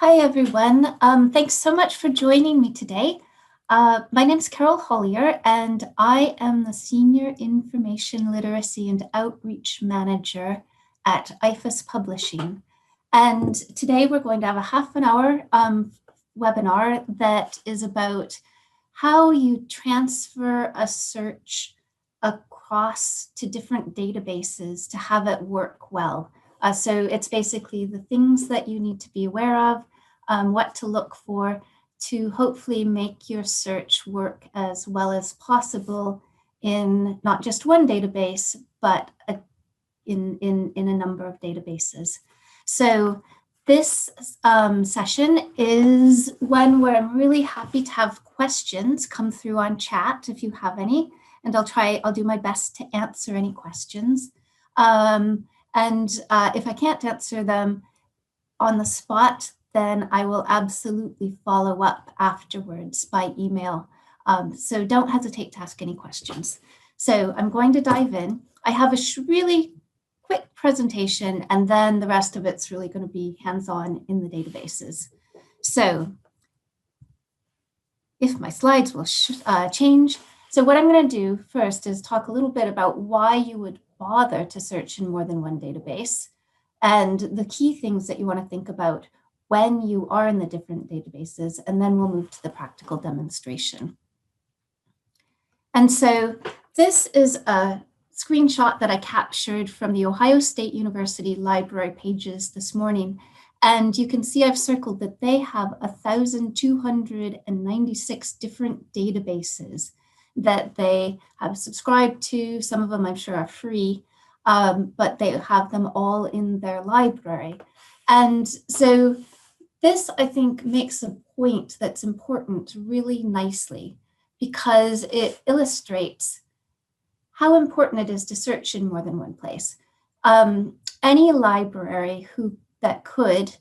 Hi, everyone. Thanks so much for joining me today. My name is Carol Hollier, and I am the Senior Information Literacy and Outreach Manager at IFAS Publishing. And today we're going to have a half an hour webinar that is about how you transfer a search across to different databases to have it work well. So it's basically the things that you need to be aware of, what to look for to hopefully make your search work as well as possible in not just one database, but in a number of databases. So this session is one where I'm really happy to have questions come through on chat if you have any, and I'll do my best to answer any questions. And if I can't answer them on the spot, then I will absolutely follow up afterwards by email. So don't hesitate to ask any questions. So I'm going to dive in. I have a really quick presentation, and then the rest of it's really going to be hands-on in the databases. So if my slides will change. So what I'm going to do first is talk a little bit about why you would bother to search in more than one database, and the key things that you want to think about when you are in the different databases, and then we'll move to the practical demonstration. And so this is a screenshot that I captured from the Ohio State University library pages this morning. And you can see I've circled that they have 1,296 different databases that they have subscribed to. Some of them I'm sure are free, but they have them all in their library. And so this, I think, makes a point that's important really nicely because it illustrates how important it is to search in more than one place. Any library that could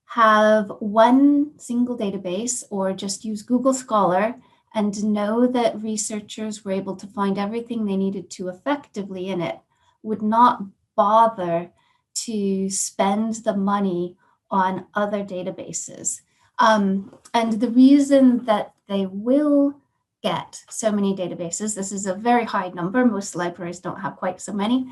have one single database or just use Google Scholar and know that researchers were able to find everything they needed to effectively in it would not bother to spend the money on other databases. And the reason that they will get so many databases, this is a very high number, most libraries don't have quite so many,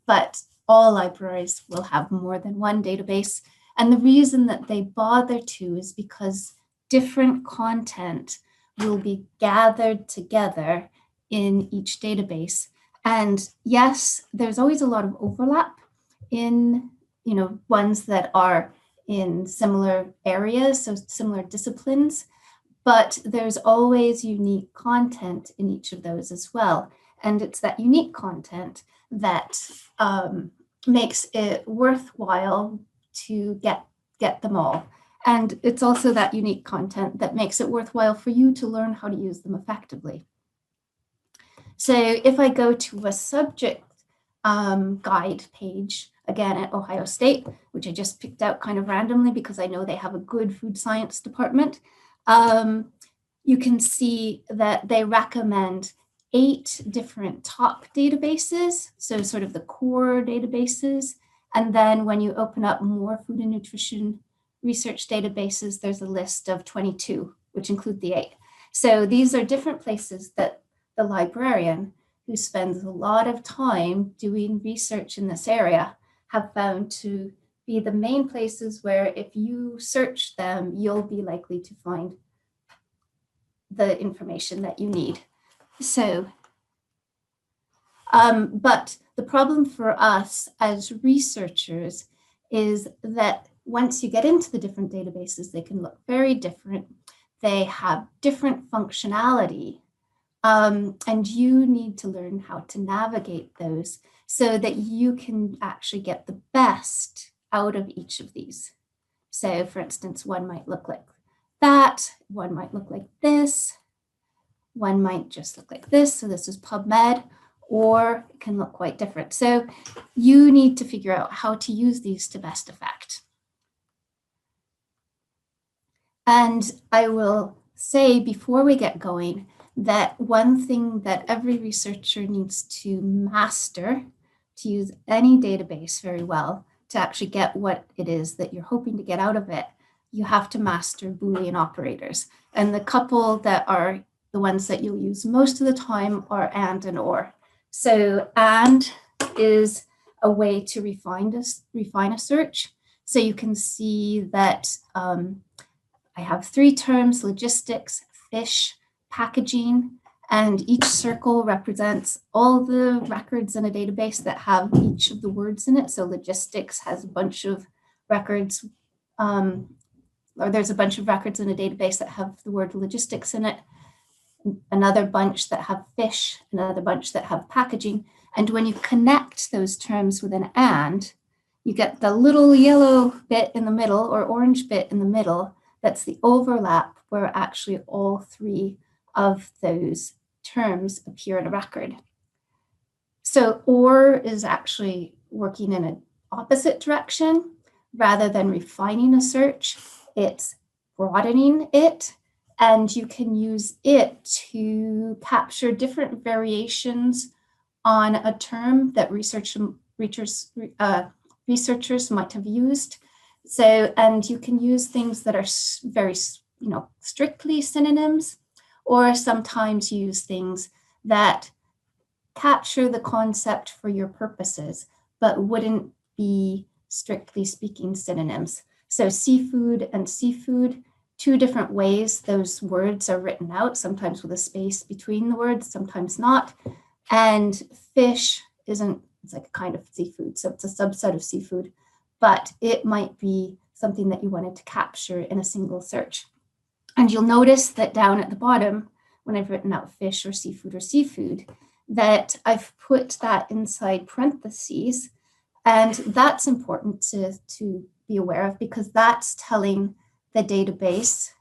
but all libraries will have more than one database. And the reason that they bother to is because different content will be gathered together in each database. And yes, there's always a lot of overlap in ones that are in similar areas, so similar disciplines, but there's always unique content in each of those as well. And it's that unique content that makes it worthwhile to get them all. And it's also that unique content that makes it worthwhile for you to learn how to use them effectively. So if I go to a subject guide page, again at Ohio State, which I just picked out kind of randomly because I know they have a good food science department, you can see that they recommend 8 different top databases, so sort of the core databases. And then when you open up more food and nutrition research databases, there's a list of 22, which include the 8. So these are different places that the librarian who spends a lot of time doing research in this area have found to be the main places where if you search them, you'll be likely to find the information that you need. So, but the problem for us as researchers is that once you get into the different databases, they can look very different. They have different functionality, and you need to learn how to navigate those so that you can actually get the best out of each of these. So for instance, one might look like that, one might look like this, one might just look like this. So this is PubMed, or it can look quite different. So you need to figure out how to use these to best effect. And I will say before we get going that one thing that every researcher needs to master to use any database very well to actually get what it is that you're hoping to get out of it you have to master Boolean operators. And the couple that are the ones that you'll use most of the time are and or. So and is a way to refine a search. So you can see that I have 3 terms: logistics, fish, packaging, and each circle represents all the records in a database that have each of the words in it. So logistics has a bunch of records, or there's a bunch of records in a database that have the word logistics in it, another bunch that have fish, another bunch that have packaging. And when you connect those terms with an and, you get the little yellow bit in the middle or orange bit in the middle. That's the overlap where actually all 3 of those terms appear in a record. So or is actually working in an opposite direction. Rather than refining a search, it's broadening it, and you can use it to capture different variations on a term that researchers might have used. So, and you can use things that are very, strictly synonyms, or sometimes use things that capture the concept for your purposes, but wouldn't be strictly speaking synonyms. So seafood and seafood, 2 different ways those words are written out, sometimes with a space between the words, sometimes not. And fish isn't, it's like a kind of seafood, so it's a subset of seafood, but it might be something that you wanted to capture in a single search. And you'll notice that down at the bottom, when I've written out fish or seafood, that I've put that inside parentheses. And that's important to be aware of, because that's telling the database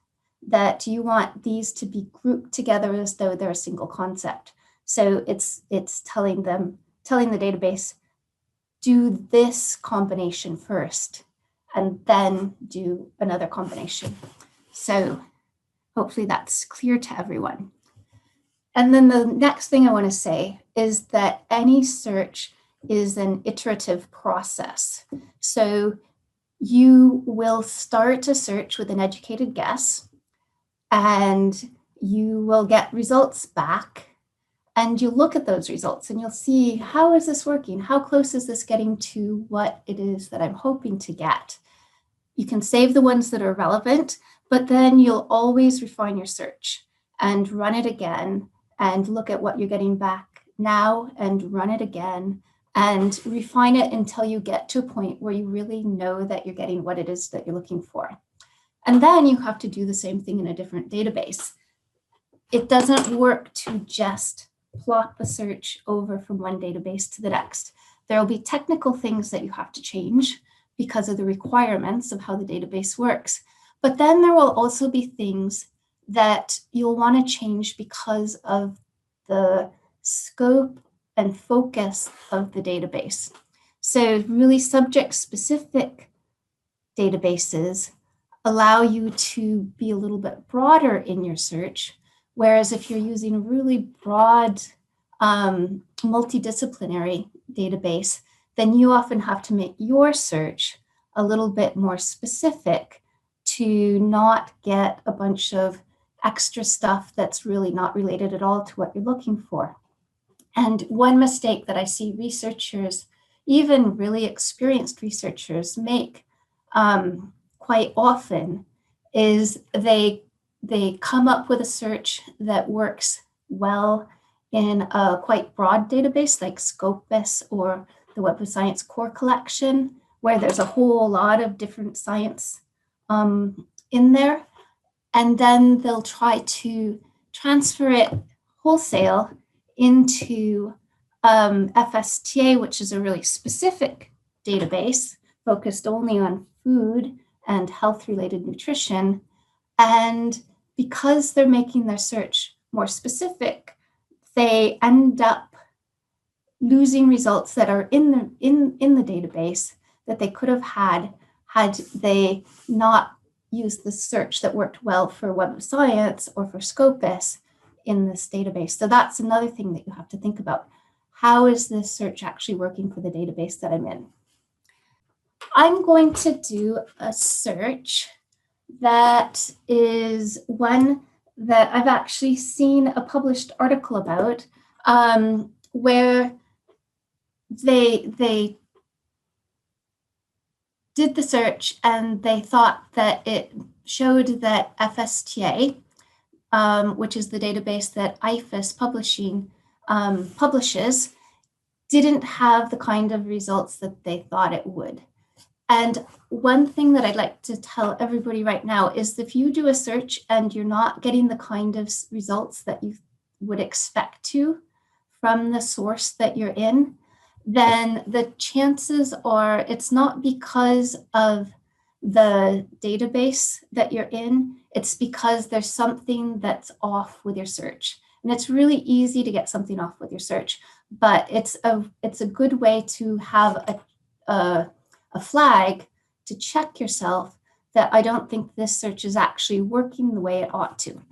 that you want these to be grouped together as though they're a single concept. So it's telling the database, do this combination first, and then do another combination. So hopefully that's clear to everyone. And then the next thing I want to say is that any search is an iterative process. So you will start a search with an educated guess, and you will get results back, and you look at those results and you'll see, how is this working? How close is this getting to what it is that I'm hoping to get? You can save the ones that are relevant, but then you'll always refine your search and run it again and look at what you're getting back now and run it again and refine it until you get to a point where you really know that you're getting what it is that you're looking for. And then you have to do the same thing in a different database. It doesn't work to just plop a search over from one database to the next. There will be technical things that you have to change because of the requirements of how the database works. But then there will also be things that you'll want to change because of the scope and focus of the database. So really subject-specific databases allow you to be a little bit broader in your search, whereas if you're using a really broad multidisciplinary database, then you often have to make your search a little bit more specific to not get a bunch of extra stuff that's really not related at all to what you're looking for. And one mistake that I see researchers, even really experienced researchers, make quite often is they come up with a search that works well in a quite broad database like Scopus or the Web of Science Core Collection, where there's a whole lot of different science in there. And then they'll try to transfer it wholesale into FSTA, which is a really specific database focused only on food and health-related nutrition. And because they're making their search more specific, they end up losing results that are in the database that they could have had they not used the search that worked well for Web of Science or for Scopus in this database. So that's another thing that you have to think about. How is this search actually working for the database that I'm in? I'm going to do a search that is one that I've actually seen a published article about, where they did the search and they thought that it showed that FSTA, which is the database that IFAS publishes, didn't have the kind of results that they thought it would. And one thing that I'd like to tell everybody right now is if you do a search and you're not getting the kind of results that you would expect to from the source that you're in, then the chances are it's not because of the database that you're in, it's because there's something that's off with your search. And it's really easy to get something off with your search, but it's a good way to have a flag to check yourself that I don't think this search is actually working the way it ought to.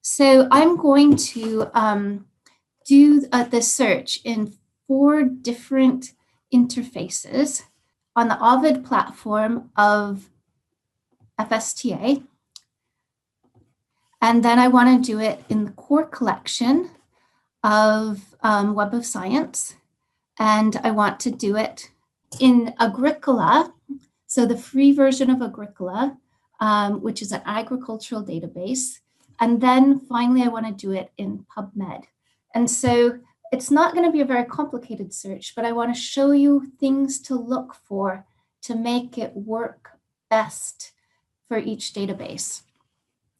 So I'm going to do this search in 4 different interfaces on the Ovid platform of FSTA. And then I want to do it in the core collection of Web of Science. And I want to do it in AGRICOLA, so the free version of AGRICOLA, which is an agricultural database. And then finally, I want to do it in PubMed. And so it's not going to be a very complicated search, but I want to show you things to look for to make it work best for each database.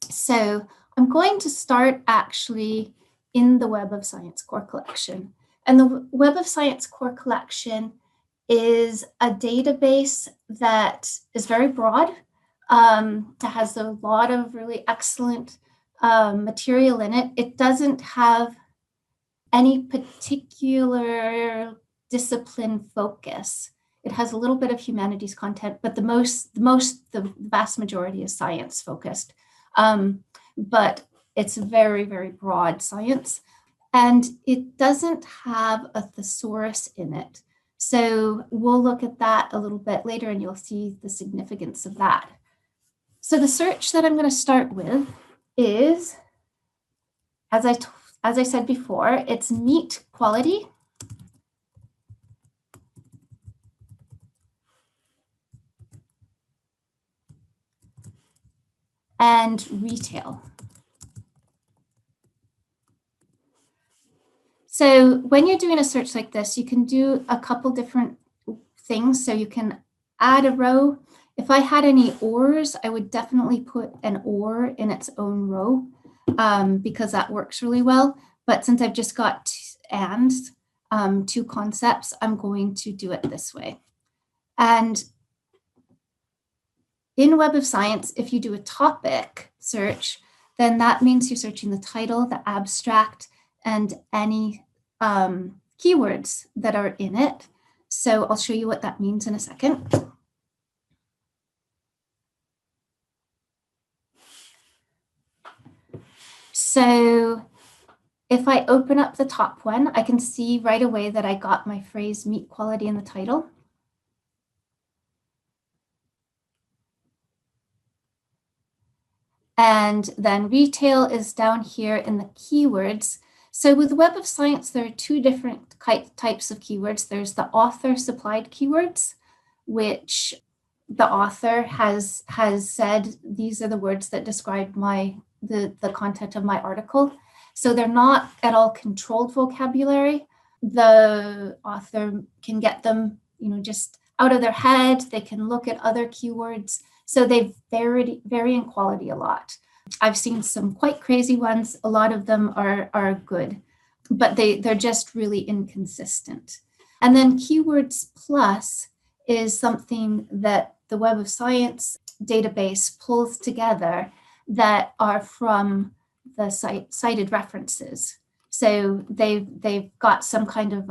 So I'm going to start actually in the Web of Science core collection. And the Web of Science core collection is a database that is very broad. It has a lot of really excellent material in it. It doesn't have any particular discipline focus. It has a little bit of humanities content, but the vast majority is science focused. But it's very, very broad science. And it doesn't have a thesaurus in it. So we'll look at that a little bit later and you'll see the significance of that. So the search that I'm going to start with is, as I said before, it's meat quality. And retail. So when you're doing a search like this, you can do a couple different things. So you can add a row. If I had any ors, I would definitely put an or in its own row because that works really well. But since I've just got ands, 2 concepts, I'm going to do it this way. And in Web of Science, if you do a topic search, then that means you're searching the title, the abstract, and any keywords that are in it. So I'll show you what that means in a second. So if I open up the top one, I can see right away that I got my phrase meat quality in the title. And then retail is down here in the keywords. So with Web of Science, there are 2 different types of keywords. There's the author supplied keywords, which the author has said, these are the words that describe the content of my article. So they're not at all controlled vocabulary. The author can get them, just out of their head. They can look at other keywords. So they vary in quality a lot. I've seen some quite crazy ones. A lot of them are good, but they're just really inconsistent. And then Keywords Plus is something that the Web of Science database pulls together that are from the cited references. So they've got some kind of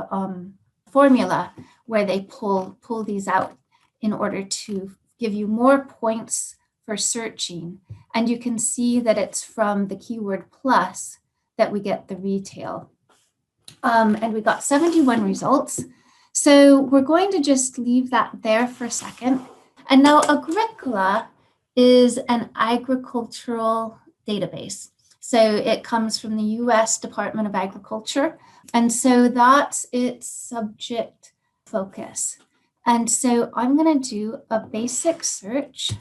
formula where they pull these out in order to give you more points for searching. And you can see that it's from the keyword plus that we get the retail. And we got 71 results. So we're going to just leave that there for a second. And now Agricola is an agricultural database. So it comes from the US Department of Agriculture. And so that's its subject focus. And so I'm going to do a basic search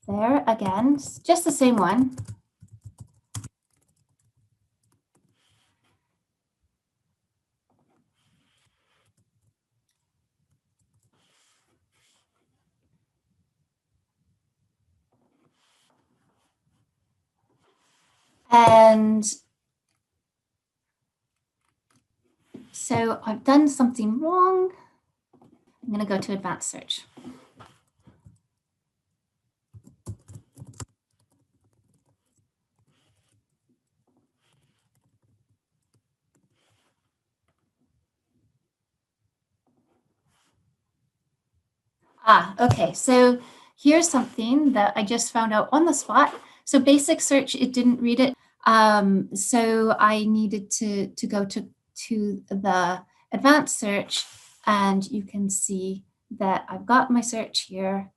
there again, just the same one. And so I've done something wrong. I'm going to go to advanced search. Okay, so here's something that I just found out on the spot. So basic search, it didn't read it. So I needed to go to the advanced search, and you can see that I've got my search here,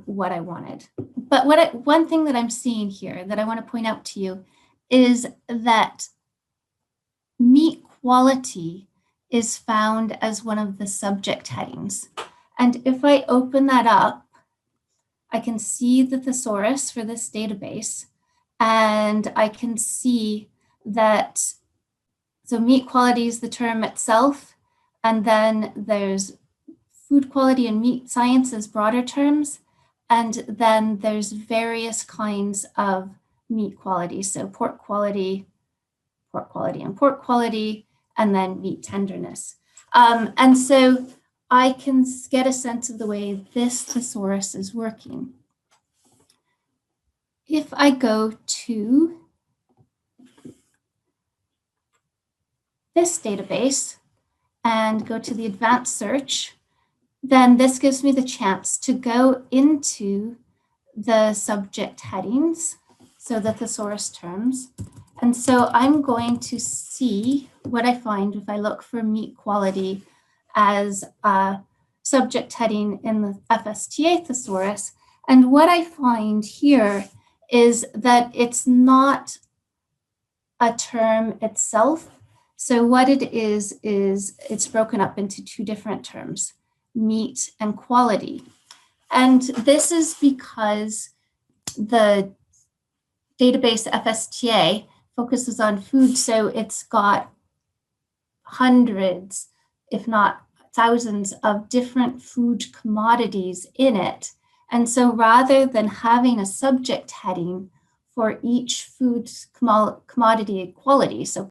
what I wanted. But one thing that I'm seeing here that I want to point out to you is that meat quality is found as one of the subject headings. And if I open that up, I can see the thesaurus for this database, and I can see that, so meat quality is the term itself, and then there's food quality and meat science as broader terms, and then there's various kinds of meat quality, so pork quality and pork quality, and then meat tenderness. And so I can get a sense of the way this thesaurus is working. If I go to this database and go to the advanced search, then this gives me the chance to go into the subject headings, so the thesaurus terms. And so I'm going to see what I find if I look for meat quality as a subject heading in the FSTA thesaurus. And what I find here is that it's not a term itself. So what it is it's broken up into two different terms, meat and quality. And this is because the database FSTA focuses on food, so it's got hundreds, if not thousands, of different food commodities in it. And so rather than having a subject heading for each food commodity quality, so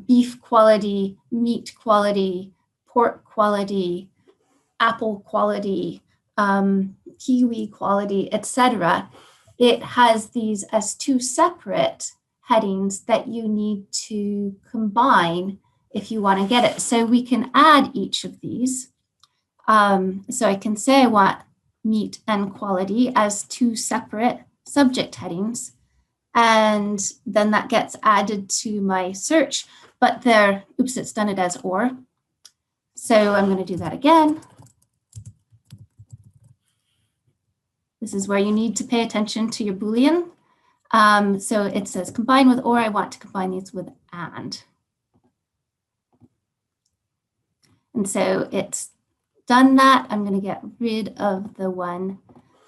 beef quality, meat quality, pork quality, apple quality, kiwi quality, etc., it has these as two separate headings that you need to combine if you want to get it. So we can add each of these. So I can say I want meat and quality as two separate subject headings, and then that gets added to my search, but there, oops, it's done it as or. So I'm going to do that again. This is where you need to pay attention to your Boolean. So it says combine with or, I want to combine these with and. And so it's done that. I'm going to get rid of the one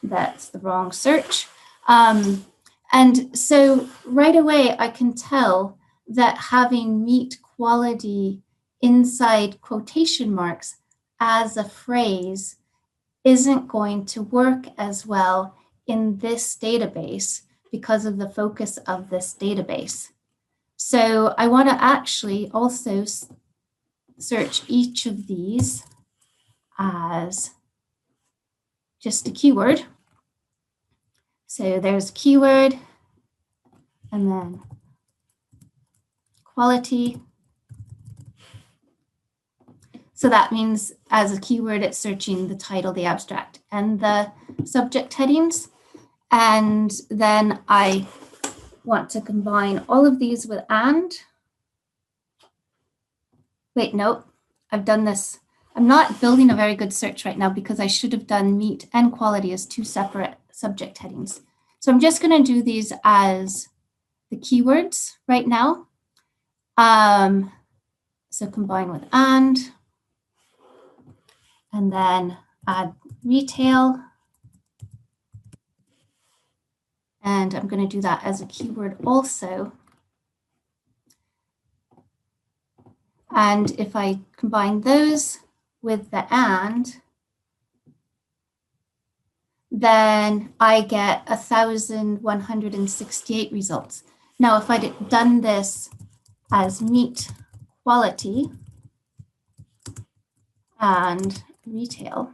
that's the wrong search. And so right away, I can tell that having meat quality inside quotation marks as a phrase isn't going to work as well in this database because of the focus of this database. So I want to actually also search each of these as just a keyword. So there's keyword, and then quality. So that means as a keyword, it's searching the title, the abstract, and the subject headings. And then I want to combine all of these with and. Wait, nope, I've done this. I'm not building a very good search right now because I should have done meat and quality as two separate subject headings. So I'm just going to do these as the keywords right now. So combine with and then add retail. And I'm going to do that as a keyword also. And if I combine those with the and, then I get 1,168 results. Now, if I'd done this as meat quality and retail,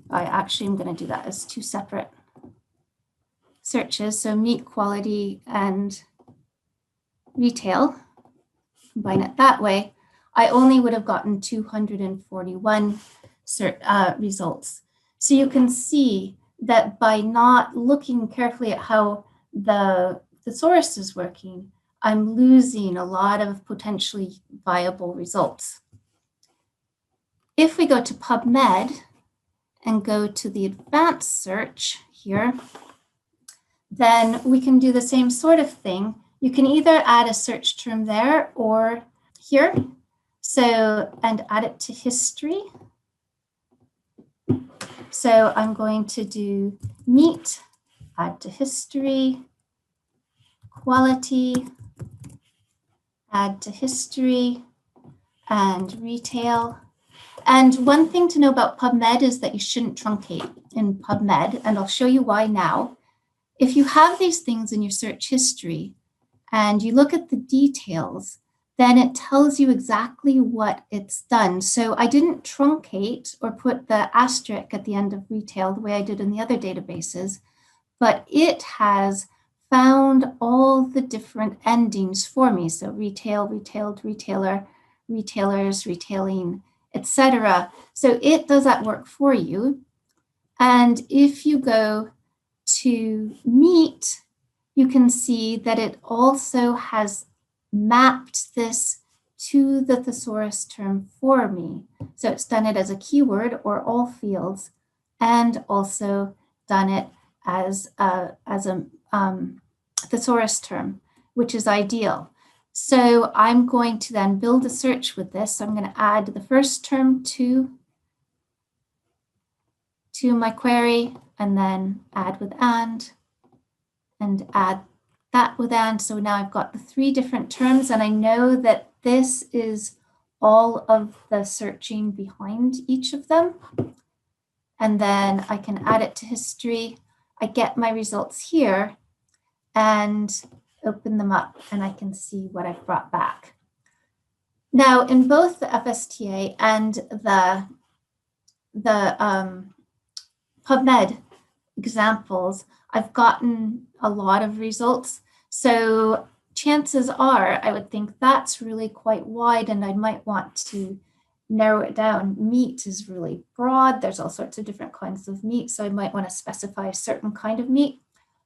I actually am going to do that as two separate searches. So meat quality and retail, combine it that way, I only would have gotten 241 results. So you can see that by not looking carefully at how the thesaurus is working, I'm losing a lot of potentially viable results. If we go to PubMed and go to the advanced search here, then we can do the same sort of thing. You can either add a search term there or here. So, and add it to history. So I'm going to do meat, add to history, quality, add to history, and retail. And one thing to know about PubMed is that you shouldn't truncate in PubMed, and I'll show you why now. If you have these things in your search history and you look at the details, then it tells you exactly what it's done. So I didn't truncate or put the asterisk at the end of retail the way I did in the other databases, but it has found all the different endings for me. So retail, retailed, retailer, retailers, retailing, etc. So it does that work for you. And if you go to meat, you can see that it also has mapped this to the thesaurus term for me. So it's done it as a keyword or all fields, and also done it as a thesaurus term, which is ideal. So I'm going to then build a search with this. So I'm going to add the first term to my query, and then add with and add that with and. So now I've got the three different terms, and I know that this is all of the searching behind each of them. And then I can add it to history. I get my results here and open them up, and I can see what I've brought back. Now, in both the FSTA and the PubMed examples, I've gotten a lot of results. So chances are, I would think that's really quite wide, and I might want to narrow it down. Meat is really broad. There's all sorts of different kinds of meat. So I might want to specify a certain kind of meat.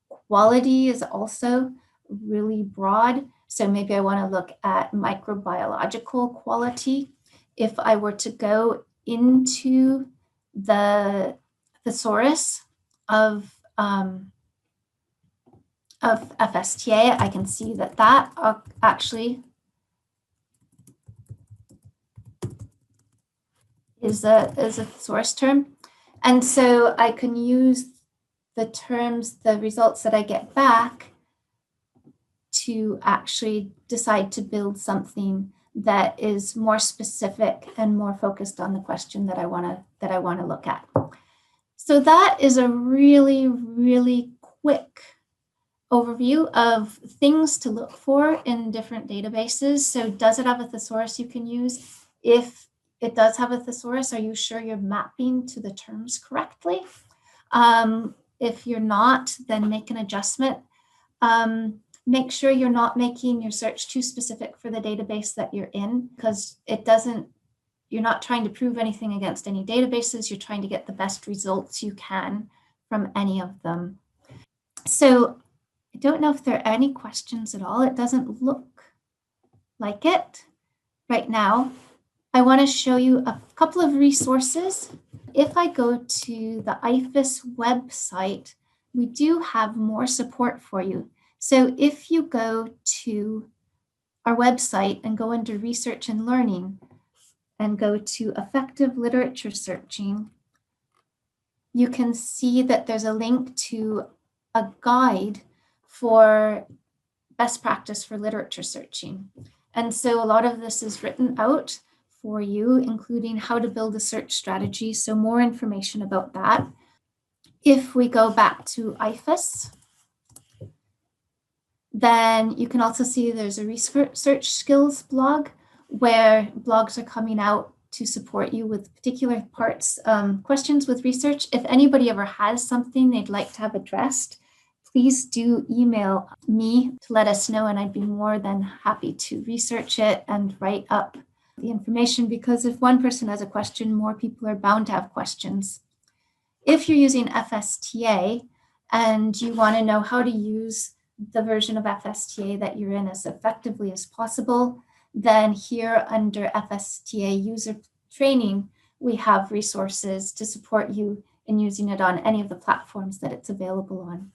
Quality is also really broad. So maybe I want to look at microbiological quality. If I were to go into the thesaurus of FSTA, I can see that actually is a thesaurus term. And so I can use the terms, the results that I get back, to actually decide to build something that is more specific and more focused on the question that I want to look at. So that is a really, really quick overview of things to look for in different databases. So does it have a thesaurus you can use? If it does have a thesaurus, are you sure you're mapping to the terms correctly? If you're not, then make an adjustment. Make sure you're not making your search too specific for the database that you're in, because you're not trying to prove anything against any databases. You're trying to get the best results you can from any of them. So I don't know if there are any questions at all. It doesn't look like it right now. I want to show you a couple of resources if I go to the IFAS website, we do have more support for you. So if you go to our website and go under research and learning and go to effective literature searching, you can see that there's a link to a guide for best practice for literature searching. And so a lot of this is written out for you, including how to build a search strategy. So more information about that. If we go back to IFAS, then you can also see there's a research skills blog where blogs are coming out to support you with particular parts, questions with research. If anybody ever has something they'd like to have addressed, please do email me to let us know, and I'd be more than happy to research it and write up the information, because if one person has a question, more people are bound to have questions. If you're using FSTA and you want to know how to use the version of FSTA that you're in as effectively as possible, then here under FSTA user training, we have resources to support you in using it on any of the platforms that it's available on.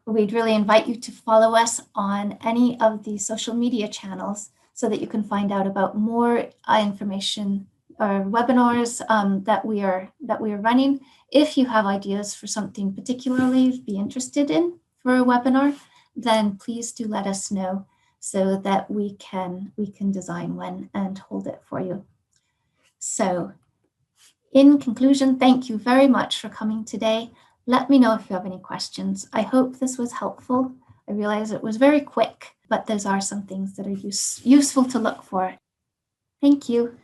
We'd really invite you to follow us on any of the social media channels so that you can find out about more information or webinars that we are running. If you have ideas for something particularly be interested in for a webinar, then please do let us know so that we can design one and hold it for you. So in conclusion, thank you very much for coming today. Let me know if you have any questions. I hope this was helpful. I realize it was very quick, but those are some things that are useful to look for. Thank you.